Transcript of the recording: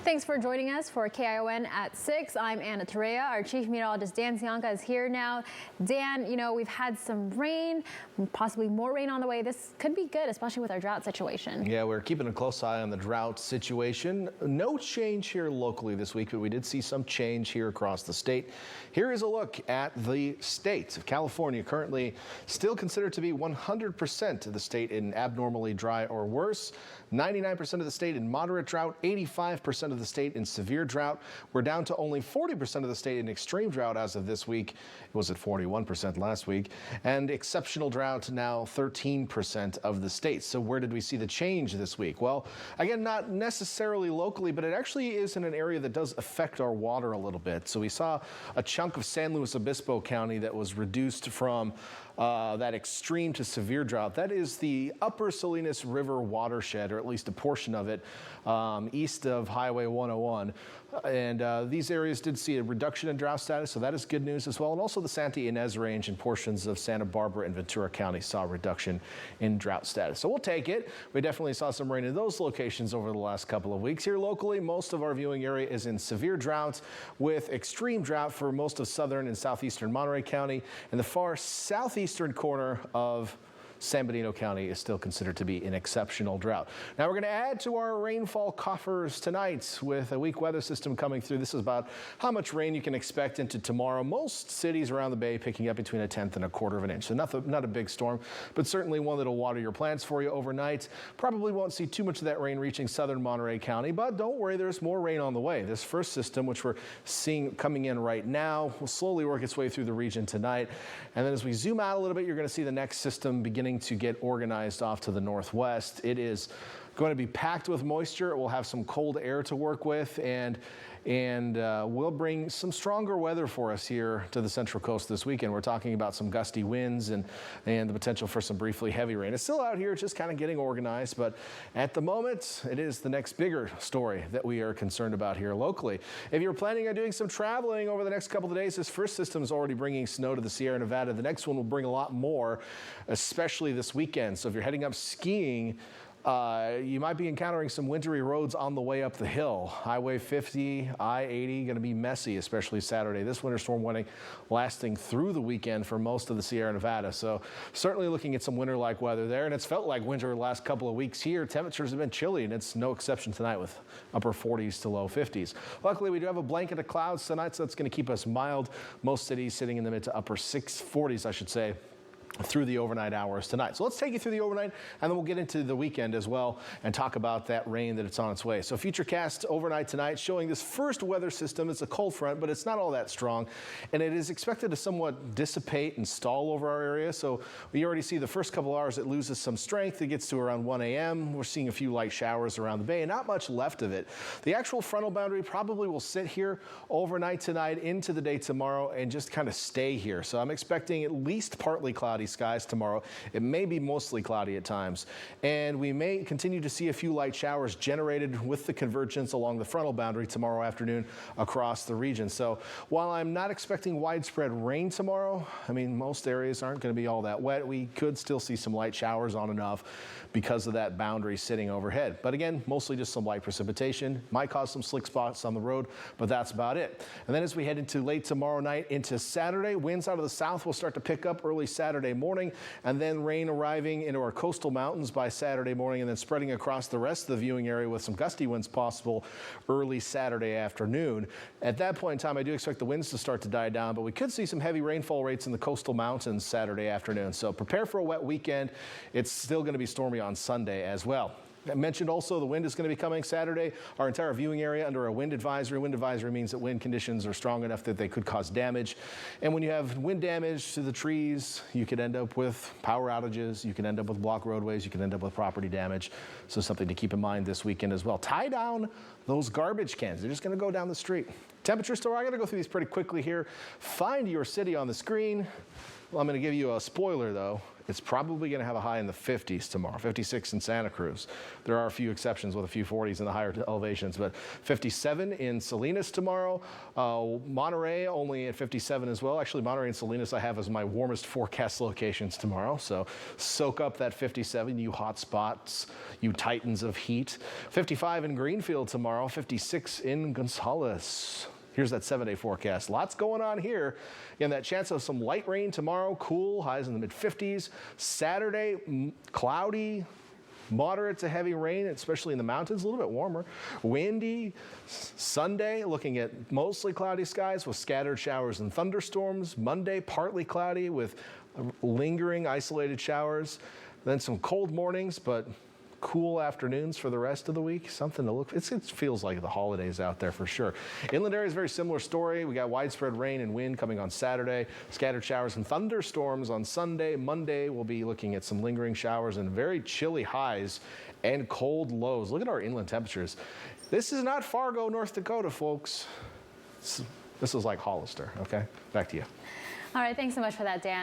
Thanks for joining us for KION at 6. I'm Anna Torrea. Our chief meteorologist Dan Cianca is here now. Dan, you know, we've had some rain, possibly more rain on the way. This could be good, especially with our drought situation. Yeah, we're keeping a close eye on the drought situation. No change here locally this week, but we did see some change here across the state. Here is a look at the state of California, currently still considered to be 100% of the state in abnormally dry or worse, 99% of the state in moderate drought, 85% of the state in severe drought. We're down to only 40% of the state in extreme drought as of this week. It was at 41% last week. And exceptional drought now 13% of the state. So where did we see the change this week? Well, again, not necessarily locally, but it actually is in an area that does affect our water a little bit. So we saw a chunk of San Luis Obispo County that was reduced from that extreme to severe drought. That is the upper Salinas River watershed, or at least a portion of it, east of Highway 101. And these areas did see a reduction in drought status, so that is good news as well. And also the Santa Ynez Range and portions of Santa Barbara and Ventura County saw a reduction in drought status. So we'll take it. We definitely saw some rain in those locations over the last couple of weeks. Here locally, most of our viewing area is in severe drought with extreme drought for most of southern and southeastern Monterey County, and the far southeastern corner of San Benito County is still considered to be an exceptional drought. Now we're going to add to our rainfall coffers tonight with a weak weather system coming through. This is about how much rain you can expect into tomorrow. Most cities around the bay picking up between 1/10 and 1/4 of an inch. So not a big storm, but certainly one that'll water your plants for you overnight. Probably won't see too much of that rain reaching southern Monterey County, but don't worry, there's more rain on the way. This first system, which we're seeing coming in right now, will slowly work its way through the region tonight. And then as we zoom out a little bit, you're going to see the next system beginning to get organized off to the northwest. It is going to be packed with moisture. It will have some cold air to work with, and will bring some stronger weather for us here to the Central Coast this weekend. We're talking about some gusty winds and the potential for some briefly heavy rain. It's still out here, just kind of getting organized, but at the moment, it is the next bigger story that we are concerned about here locally. If you're planning on doing some traveling over the next couple of days, this first system is already bringing snow to the Sierra Nevada. The next one will bring a lot more, especially this weekend. So if you're heading up skiing, you might be encountering some wintry roads on the way up the hill. Highway 50, I-80 going to be messy, especially Saturday. This winter storm warning lasting through the weekend for most of the Sierra Nevada. So certainly looking at some winter-like weather there. And it's felt like winter the last couple of weeks here. Temperatures have been chilly, and it's no exception tonight with upper 40s to low 50s. Luckily, we do have a blanket of clouds tonight, so that's going to keep us mild. Most cities sitting in the mid to upper 40s, I should say, through the overnight hours tonight. So let's take you through the overnight, and then we'll get into the weekend as well and talk about that rain that it's on its way. So Futurecast overnight tonight showing this first weather system. It's a cold front, but it's not all that strong, and it is expected to somewhat dissipate and stall over our area. So we already see the first couple hours it loses some strength. It gets to around 1 a.m. We're seeing a few light showers around the bay and not much left of it. The actual frontal boundary probably will sit here overnight tonight into the day tomorrow and just kind of stay here. So I'm expecting at least partly cloudy skies tomorrow. It may be mostly cloudy at times, and we may continue to see a few light showers generated with the convergence along the frontal boundary tomorrow afternoon across the region. So while I'm not expecting widespread rain tomorrow, I mean, most areas aren't going to be all that wet. We could still see some light showers on and off because of that boundary sitting overhead. But again, mostly just some light precipitation. Might cause some slick spots on the road, but that's about it. And then as we head into late tomorrow night into Saturday, winds out of the south will start to pick up early Saturday morning, and then rain arriving into our coastal mountains by Saturday morning, and then spreading across the rest of the viewing area with some gusty winds possible early Saturday afternoon. At that point in time, I do expect the winds to start to die down, but we could see some heavy rainfall rates in the coastal mountains Saturday afternoon. So prepare for a wet weekend. It's still going to be stormy on Sunday as well. I mentioned also the wind is going to be coming Saturday. Our entire viewing area under a wind advisory. Wind advisory means that wind conditions are strong enough that they could cause damage. And when you have wind damage to the trees, you could end up with power outages. You can end up with blocked roadways. You can end up with property damage. So something to keep in mind this weekend as well. Tie down those garbage cans. They're just going to go down the street. Temperature store, I got to go through these pretty quickly here. Find your city on the screen. Well, I'm going to give you a spoiler, though. It's probably going to have a high in the 50s tomorrow, 56 in Santa Cruz. There are a few exceptions with a few 40s in the higher elevations, but 57 in Salinas tomorrow. Monterey only at 57 as well. Actually, Monterey and Salinas I have as my warmest forecast locations tomorrow, so soak up that 57, you hot spots, you titans of heat. 55 in Greenfield tomorrow, 56 in Gonzales. Here's that 7-day forecast. Lots going on here. Again, that chance of some light rain tomorrow, cool, highs in the mid-50s. Saturday, cloudy, moderate to heavy rain, especially in the mountains, a little bit warmer. Windy. Sunday, looking at mostly cloudy skies with scattered showers and thunderstorms. Monday, partly cloudy with lingering isolated showers. Then some cold mornings, but cool afternoons for the rest of the week. Something to look, it feels like the holidays out there for sure. Inland areas, very similar story. We got widespread rain and wind coming on Saturday, scattered showers and thunderstorms on Sunday. Monday, we'll be looking at some lingering showers and very chilly highs and cold lows. Look at our inland temperatures. This is not Fargo, North Dakota, folks. This is like Hollister, okay? Back to you. All right, thanks so much for that, Dan.